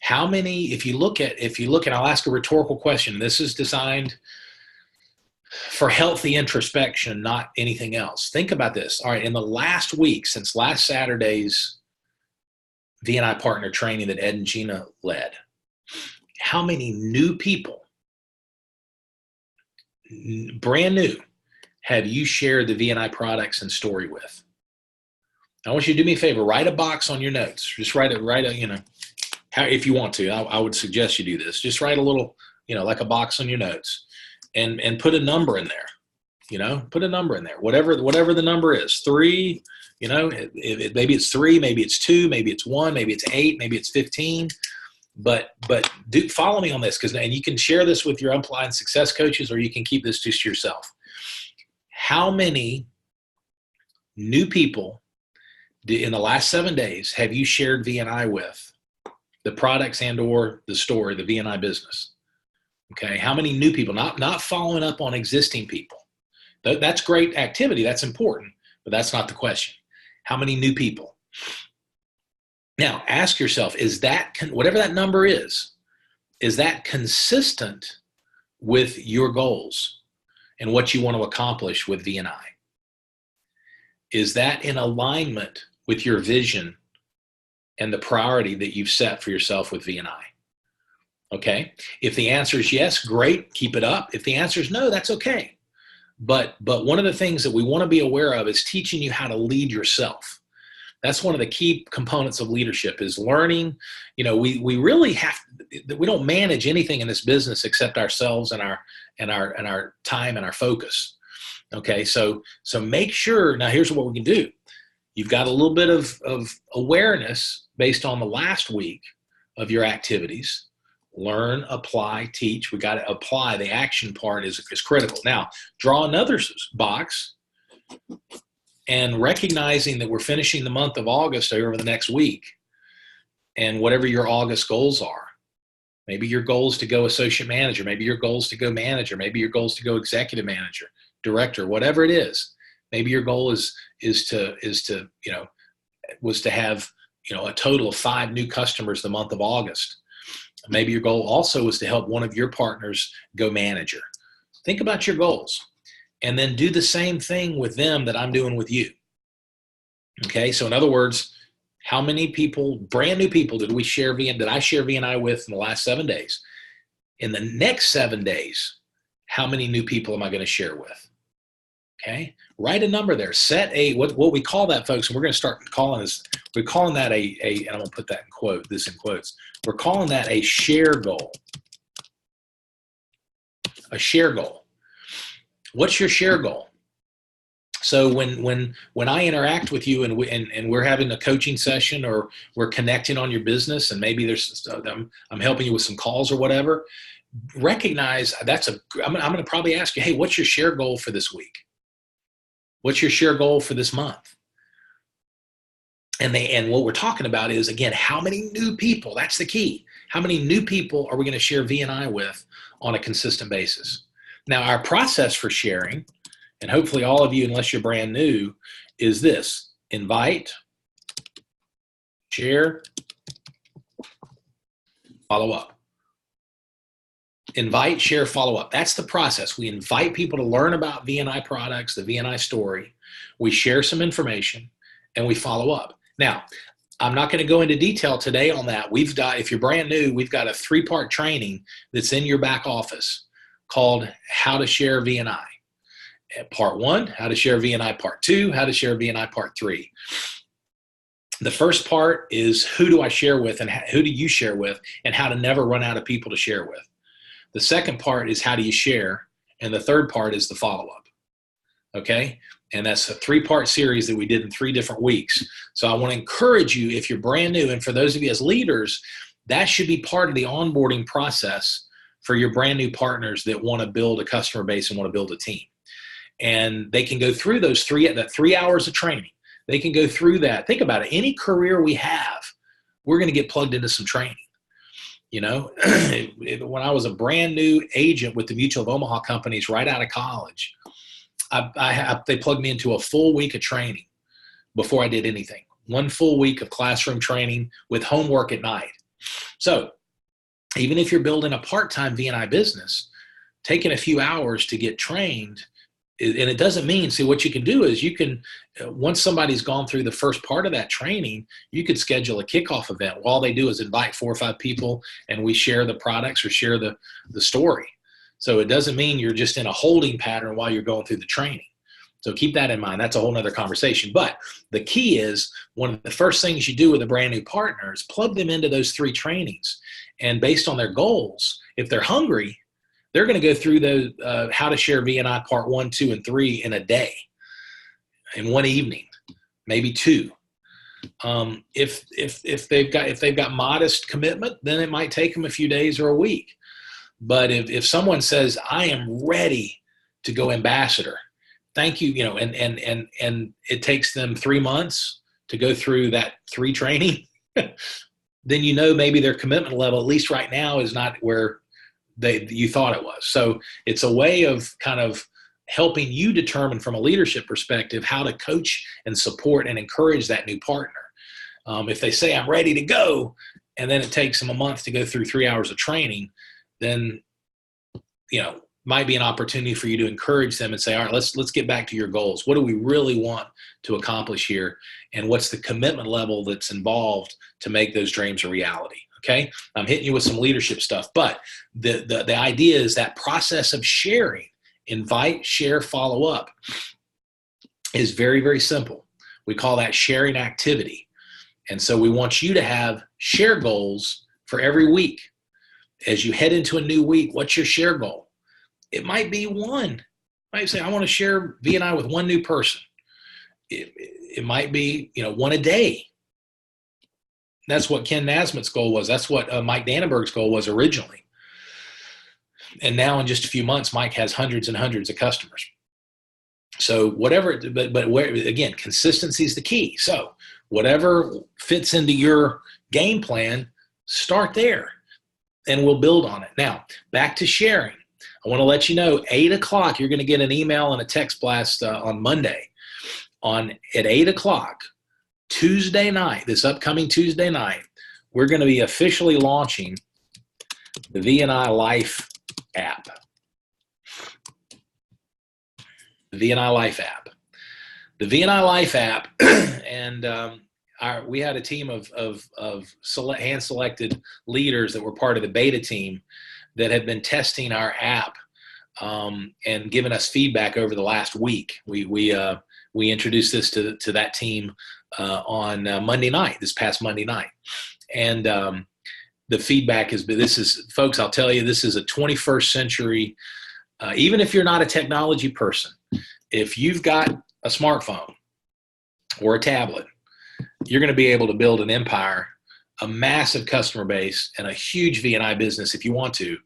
How many, if you look at, I'll ask a rhetorical question. This is designed for healthy introspection, not anything else. Think about this. All right, in the last week, since last Saturday's VNI partner training that Ed and Gina led, how many new people, brand new, have you shared the VNI products and story with? I want you to do me a favor. Write a box on your notes. Just write a if you want to, I would suggest you do this. Just write a little, like a box on your notes, and put a number in there. Put a number in there. Whatever the number is, 3. Maybe it's 3, maybe it's 2, maybe it's 1, maybe it's 8, maybe it's 15. But follow me on this, and you can share this with your upline success coaches, or you can keep this just to yourself. How many new people in the last 7 days have you shared VNI with? The products and or the story, the VNI business. Okay, how many new people? Not following up on existing people. That's great activity. That's important, but that's not the question. How many new people? Now, ask yourself, is that, whatever that number is that consistent with your goals and what you want to accomplish with VNI? Is that in alignment with your vision and the priority that you've set for yourself with VNI? Okay. If the answer is yes, great, keep it up. If the answer is no, that's okay. But one of the things that we want to be aware of is teaching you how to lead yourself. That's one of the key components of leadership, is learning. We really we don't manage anything in this business except ourselves and our time and our focus. Okay. So make sure, now here's what we can do. You've got a little bit of awareness based on the last week of your activities. Learn, apply, teach. We got to apply. The action part is critical. Now, draw another box, and recognizing that we're finishing the month of August over the next week, and whatever your August goals are. Maybe your goal is to go associate manager. Maybe your goal is to go manager. Maybe your goal is to go executive manager, director, whatever it is. Maybe your goal was to have, a total of 5 new customers the month of August. Maybe your goal also was to help one of your partners go manager. Think about your goals, and then do the same thing with them that I'm doing with you. Okay. So in other words, how many people, brand new people, did I share VNI with in the last 7 days? In the next 7 days, how many new people am I going to share with? Okay. Write a number there. Set what we call that, folks, and we're going to start calling this, we're calling that and I'm going to put that in quotes. We're calling that a share goal. A share goal. What's your share goal? So when I interact with you and we're having a coaching session, or we're connecting on your business, and maybe I'm helping you with some calls or whatever, recognize I'm going to probably ask you, hey, what's your share goal for this week? What's your share goal for this month? And what we're talking about is, again, how many new people? That's the key. How many new people are we going to share VNI with on a consistent basis? Now, our process for sharing, and hopefully all of you, unless you're brand new, is this: invite, share, follow up. Invite, share, follow up. That's the process. We invite people to learn about VNI products, the VNI story. We share some information, and we follow up. Now, I'm not going to go into detail today on that. If you're brand new, we've got a 3-part training that's in your back office called How to Share VNI. Part 1, how to share VNI. Part 2, how to share VNI. Part 3. The first part is, who do I share with, and who do you share with, and how to never run out of people to share with. The second part is, how do you share? And the third part is the follow-up. Okay? And that's a 3-part series that we did in 3 different weeks. So I want to encourage you, if you're brand new, and for those of you as leaders, that should be part of the onboarding process for your brand new partners that want to build a customer base and want to build a team. And they can go through that 3 hours of training. They can go through that. Think about it. Any career we have, we're going to get plugged into some training. When I was a brand new agent with the Mutual of Omaha companies right out of college, they plugged me into a full week of training before I did anything. 1 full week of classroom training with homework at night. So even if you're building a part-time VNI business, taking a few hours to get trained, and it doesn't mean, see, what you can do is you can, once somebody's gone through the first part of that training, you could schedule a kickoff event. All they do is invite 4 or 5 people, and we share the products or share the story. So it doesn't mean you're just in a holding pattern while you're going through the training. So keep that in mind. That's a whole nother conversation. But the key is, one of the first things you do with a brand new partner is plug them into those 3 trainings. And based on their goals, if they're hungry, they're going to go through the how to share V&I part 1, 2, and 3 in a day, in one evening, maybe 2. If they've got modest commitment, then it might take them a few days or a week. But if someone says, I am ready to go ambassador, thank you, and it takes them 3 months to go through that 3 training, then maybe their commitment level, at least right now, is not where you thought it was. So it's a way of kind of helping you determine from a leadership perspective how to coach and support and encourage that new partner. If they say, I'm ready to go, and then it takes them a month to go through 3 hours of training, then, might be an opportunity for you to encourage them and say, all right, let's get back to your goals. What do we really want to accomplish here? And what's the commitment level that's involved to make those dreams a reality? Okay. I'm hitting you with some leadership stuff, but the idea is that process of sharing, invite, share, follow up, is very, very simple. We call that sharing activity. And so we want you to have share goals for every week. As you head into a new week, what's your share goal? It might be 1. You might say, I want to share V&I with 1 new person. It might be, 1 a day. That's what Ken Nasmith's goal was. That's what Mike Dannenberg's goal was originally. And now in just a few months, Mike has hundreds and hundreds of customers. So whatever, but where, again, consistency is the key. So whatever fits into your game plan, start there and we'll build on it. Now, back to sharing. I want to let you know, 8 o'clock, you're going to get an email and a text blast on Monday. At 8 o'clock, Tuesday night, this upcoming Tuesday night, we're going to be officially launching the V&I Life app. The V&I Life app. The V&I Life app, and we had a team of hand-selected leaders that were part of the beta team that had been testing our app and giving us feedback over the last week. We introduced this to that team on Monday night, this past Monday night. And the feedback has been, folks, I'll tell you, this is a 21st century, even if you're not a technology person, if you've got a smartphone or a tablet, you're going to be able to build an empire, a massive customer base, and a huge V&I business if you want to,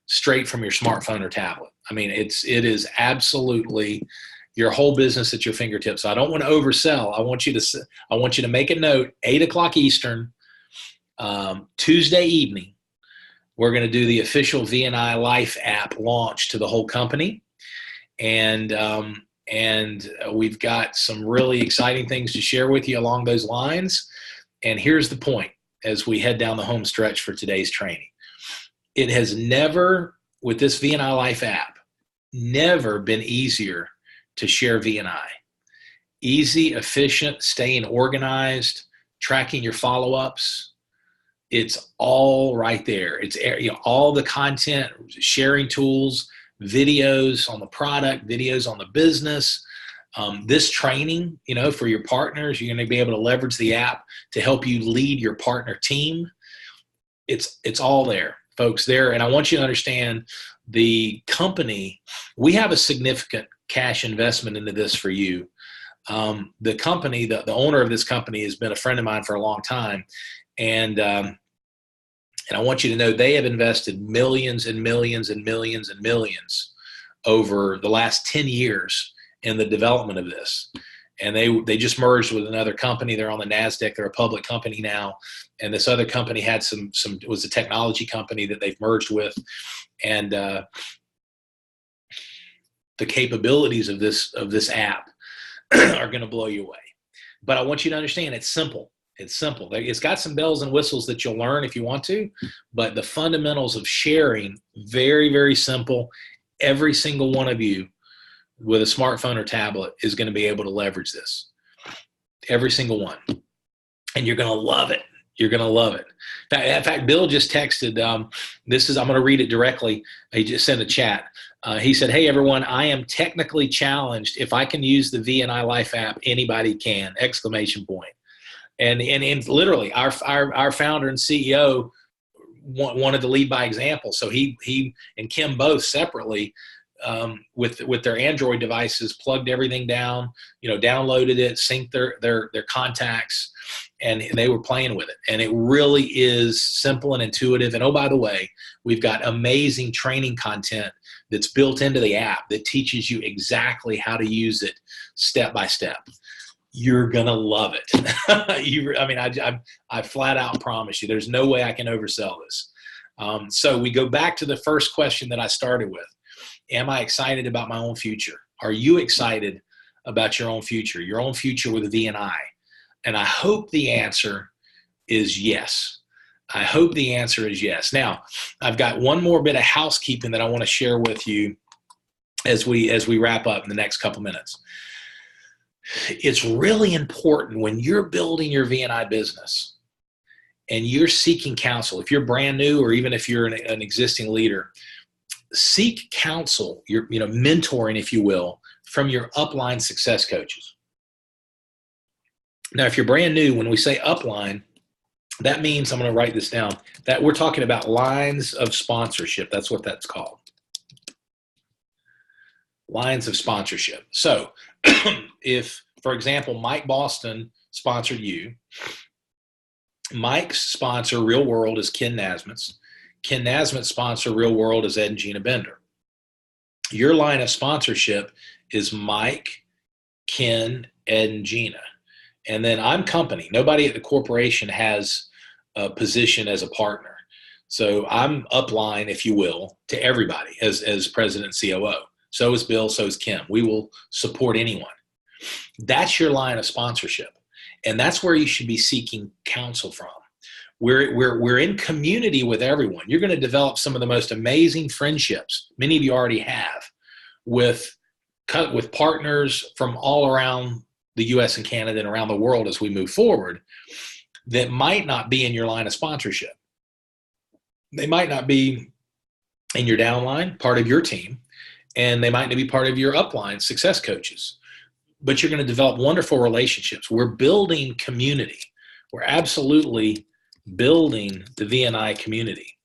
straight from your smartphone or tablet. I mean, it is absolutely your whole business at your fingertips. So I don't want to oversell. I want you to make a note, 8 o'clock Eastern, Tuesday evening. We're going to do the official V&I Life app launch to the whole company. And we've got some really exciting things to share with you along those lines. And here's the point as we head down the home stretch for today's training. It has never, with this V&I Life app, never been easier to share V&I. Easy, efficient, staying organized, tracking your follow-ups. It's all right there. It's all the content, sharing tools, videos on the product, videos on the business. This training, for your partners, you're going to be able to leverage the app to help you lead your partner team. It's all there, folks, there. And I want you to understand the company, we have a significant cash investment into this for you. The company, the owner of this company has been a friend of mine for a long time. And I want you to know they have invested millions and millions and millions and millions over the last 10 years in the development of this. And they just merged with another company. They're on the NASDAQ. They're a public company now. And this other company had it was a technology company that they've merged with. And the capabilities of this app are going to blow you away. But I want you to understand it's simple. It's simple. It's got some bells and whistles that you'll learn if you want to, but the fundamentals of sharing, very, very simple. Every single one of you with a smartphone or tablet is going to be able to leverage this. Every single one. And you're going to love it. You're going to love it. In fact, Bill just texted, I'm going to read it directly. He just sent a chat. He said, "Hey everyone, I am technically challenged. If I can use the VNI Life app, anybody can!" Exclamation point. And literally, our founder and CEO wanted to lead by example. So he and Kim both separately, with their Android devices, plugged everything down, downloaded it, synced their contacts, and they were playing with it. And it really is simple and intuitive. And oh, by the way, we've got amazing training content that's built into the app that teaches you exactly how to use it step by step. You're gonna love it. I flat out promise you, there's no way I can oversell this. So we go back to the first question that I started with. Am I excited about my own future? Are you excited about your own future with VNI? And I hope the answer is yes. I hope the answer is yes. Now, I've got one more bit of housekeeping that I want to share with you as we wrap up in the next couple minutes. It's really important when you're building your VNI business and you're seeking counsel. If you're brand new, or even if you're an existing leader, seek counsel, your mentoring, if you will, from your upline success coaches. Now, if you're brand new, when we say upline, that means, I'm going to write this down, that we're talking about lines of sponsorship. That's what that's called. Lines of sponsorship. So if, for example, Mike Boston sponsored you, Mike's sponsor, Real World, is Ken Nasmith's. Ken Nasmith's sponsor, Real World, is Ed and Gina Bender. Your line of sponsorship is Mike, Ken, Ed, and Gina. And then I'm company. Nobody at the corporation has a position as a partner. So I'm upline, if you will, to everybody as president and COO. So is Bill, so is Kim. We will support anyone. That's your line of sponsorship. And that's where you should be seeking counsel from. We're in community with everyone. You're going to develop some of the most amazing friendships, many of you already have, with partners from all around the US and Canada and around the world as we move forward, that might not be in your line of sponsorship. They might not be in your downline, part of your team, and they might not be part of your upline success coaches. But you're going to develop wonderful relationships. We're building community. We're absolutely building the VNI community.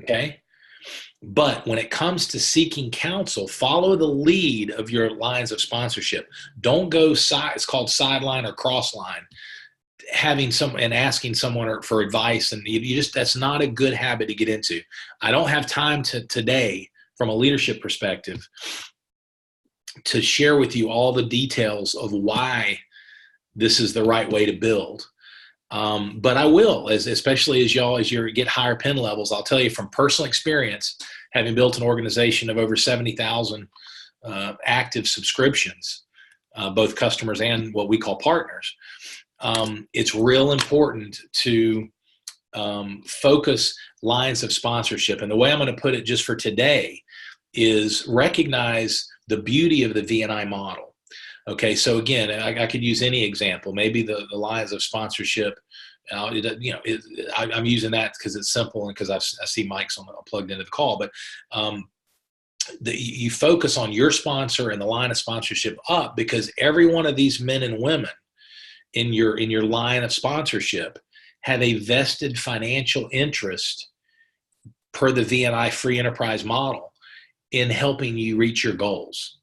Okay? But when it comes to seeking counsel, follow the lead of your lines of sponsorship. Don't go it's called sideline or cross line, asking someone for advice, and that's not a good habit to get into. I don't have time today, from a leadership perspective, to share with you all the details of why this is the right way to build. But I will, especially as you get higher pin levels. I'll tell you from personal experience, having built an organization of over 70,000 active subscriptions, both customers and what we call partners. It's real important to focus lines of sponsorship. And the way I'm going to put it just for today is recognize the beauty of the VNI model. Okay, so again, I could use any example. Maybe the lines of sponsorship. I'm using that because it's simple and because I see Mike's plugged into the call. But you focus on your sponsor and the line of sponsorship up, because every one of these men and women in your line of sponsorship have a vested financial interest per the VNI free enterprise model in helping you reach your goals.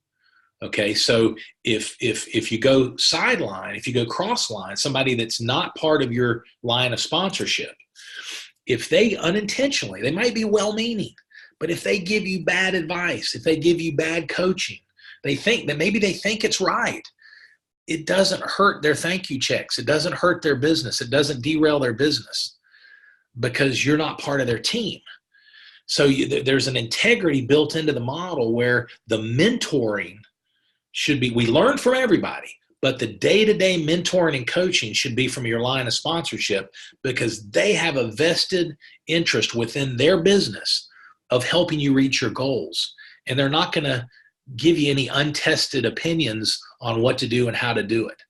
Okay, so if you go sideline, if you go cross line, somebody that's not part of your line of sponsorship, if they unintentionally, they might be well-meaning, but if they give you bad advice, if they give you bad coaching, they think it's right. It doesn't hurt their thank you checks. It doesn't hurt their business. It doesn't derail their business because you're not part of their team. So there's an integrity built into the model where the mentoring should be, we learn from everybody, but the day-to-day mentoring and coaching should be from your line of sponsorship, because they have a vested interest within their business of helping you reach your goals. And they're not going to give you any untested opinions on what to do and how to do it.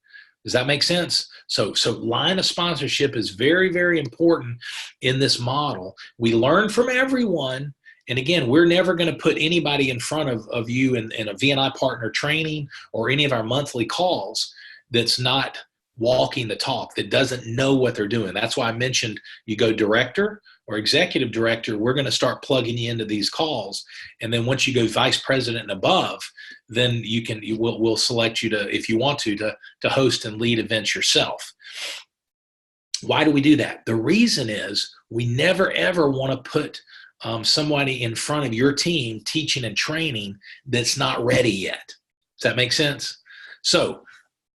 Does that make sense? So line of sponsorship is very, very important in this model. We learn from everyone, And again, we're never going to put anybody in front of you in a VNI partner training or any of our monthly calls that's not walking the talk, that doesn't know what they're doing. That's why I mentioned you go director or executive director, we're going to start plugging you into these calls. And then once you go vice president and above, then we'll select you to, if you want to host and lead events yourself. Why do we do that? The reason is we never, ever want to put somebody in front of your team teaching and training that's not ready yet. Does that make sense? So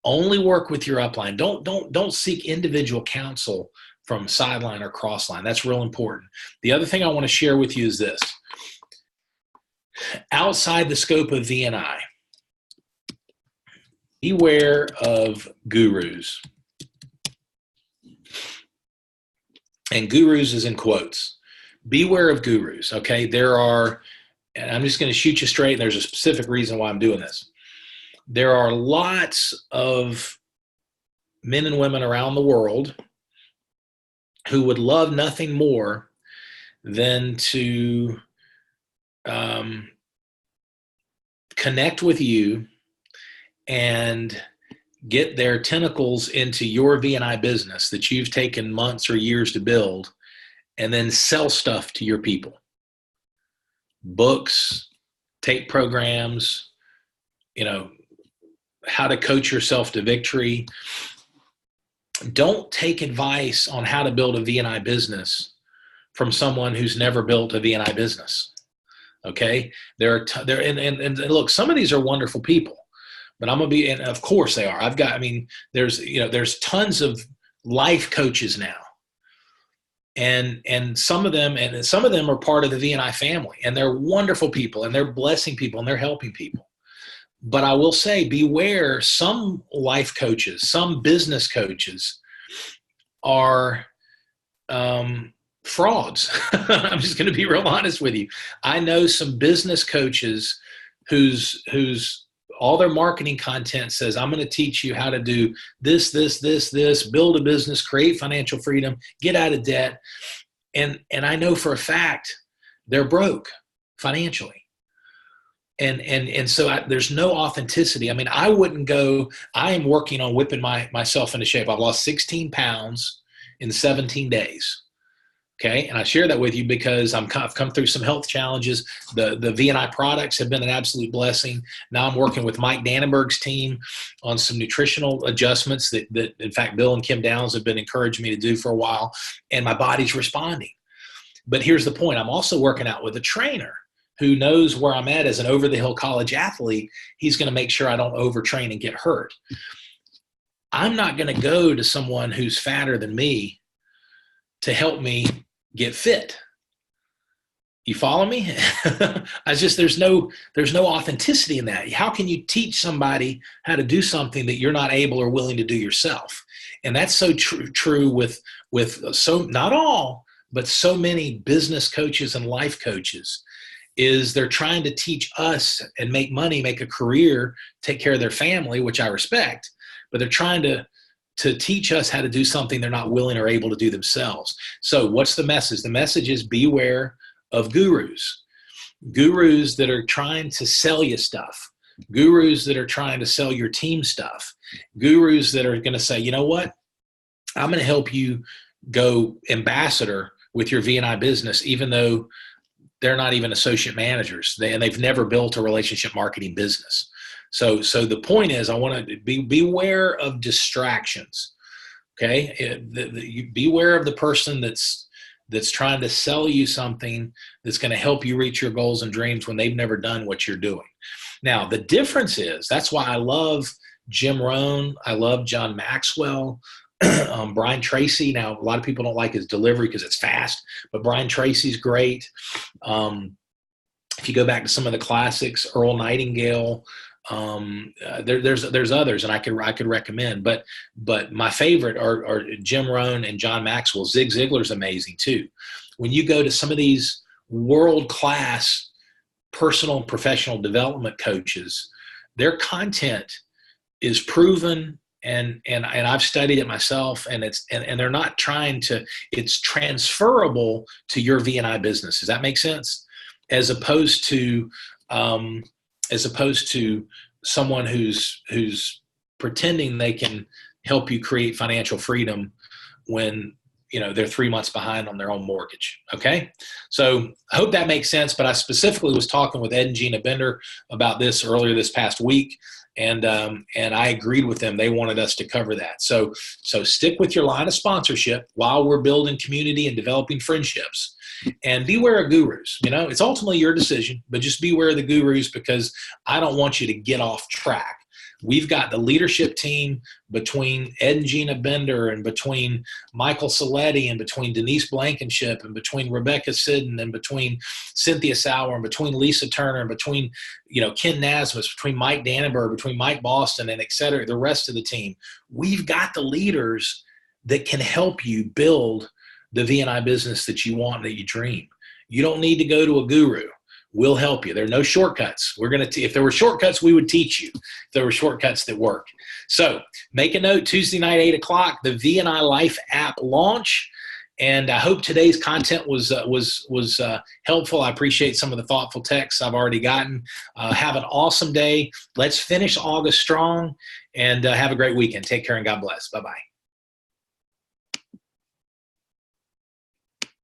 only work with your upline. Don't seek individual counsel from sideline or crossline. That's real important. The other thing I want to share with you is this. Outside the scope of VNI, beware of gurus. And gurus is in quotes. Beware of gurus, okay? There are, and I'm just going to shoot you straight, and there's a specific reason why I'm doing this. There are lots of men and women around the world who would love nothing more than to connect with you and get their tentacles into your VNI business that you've taken months or years to build, and then sell stuff to your people. Books, tape programs, how to coach yourself to victory. Don't take advice on how to build a VNI business from someone who's never built a VNI business. Okay? And look, some of these are wonderful people, but and of course they are. There's tons of life coaches now. And some of them are part of the VNI family, and they're wonderful people, and they're blessing people, and they're helping people. But I will say, beware, some life coaches, some business coaches are frauds. I'm just going to be real honest with you. I know some business coaches whose all their marketing content says, I'm going to teach you how to do this, build a business, create financial freedom, get out of debt. And I know for a fact they're broke financially. And so there's no authenticity. I mean, I am working on whipping myself into shape. I've lost 16 pounds in 17 days. Okay. And I share that with you because I've come through some health challenges. The VNI products have been an absolute blessing. Now I'm working with Mike Dannenberg's team on some nutritional adjustments that in fact, Bill and Kim Downs have been encouraging me to do for a while, and my body's responding. But here's the point. I'm also working out with a trainer who knows where I'm at as an over-the-hill college athlete. He's going to make sure I don't overtrain and get hurt. I'm not going to go to someone who's fatter than me to help me get fit. You follow me? There's no authenticity in that. How can you teach somebody how to do something that you're not able or willing to do yourself? And that's so true with not all, but so many business coaches and life coaches. Is they're trying to teach us and make money, make a career, take care of their family, which I respect, but they're trying to teach us how to do something they're not willing or able to do themselves. So what's the message? The message is beware of gurus. Gurus that are trying to sell you stuff. Gurus that are trying to sell your team stuff. Gurus that are going to say, you know what? I'm going to help you go ambassador with your VNI business, even though they're not even associate managers, and they've never built a relationship marketing business. So the point is, I want to beware of distractions. Okay, beware of the person that's trying to sell you something that's going to help you reach your goals and dreams when they've never done what you're doing. Now, the difference is, that's why I love Jim Rohn. I love John Maxwell. Brian Tracy. Now, a lot of people don't like his delivery because it's fast, but Brian Tracy's great. If you go back to some of the classics, Earl Nightingale, there's others, and I could recommend. But my favorite are Jim Rohn and John Maxwell. Zig Ziglar's amazing too. When you go to some of these world-class personal and professional development coaches, their content is proven. And I've studied it myself, and they're not trying to, it's transferable to your VNI business. Does that make sense? as opposed to someone who's pretending they can help you create financial freedom when they're 3 months behind on their own mortgage. Okay. So I hope that makes sense, but I specifically was talking with Ed and Gina Bender about this earlier this past week. And I agreed with them. They wanted us to cover that. So stick with your line of sponsorship while we're building community and developing friendships, and beware of gurus. It's ultimately your decision, but just beware of the gurus, because I don't want you to get off track. We've got the leadership team between Ed and Gina Bender, and between Michael Saletti, and between Denise Blankenship, and between Rebecca Sidden, and between Cynthia Sauer, and between Lisa Turner, and between Ken Nasmus, between Mike Dannenberg, between Mike Boston, and et cetera, the rest of the team. We've got the leaders that can help you build the V&I business that you want, that you dream. You don't need to go to a guru. We'll help you. There are no shortcuts. If there were shortcuts, we would teach you. If there were shortcuts that work. So make a note, Tuesday night, 8 o'clock, the V&I Life app launch. And I hope today's content was helpful. I appreciate some of the thoughtful texts I've already gotten. Have an awesome day. Let's finish August strong, and have a great weekend. Take care and God bless. Bye-bye.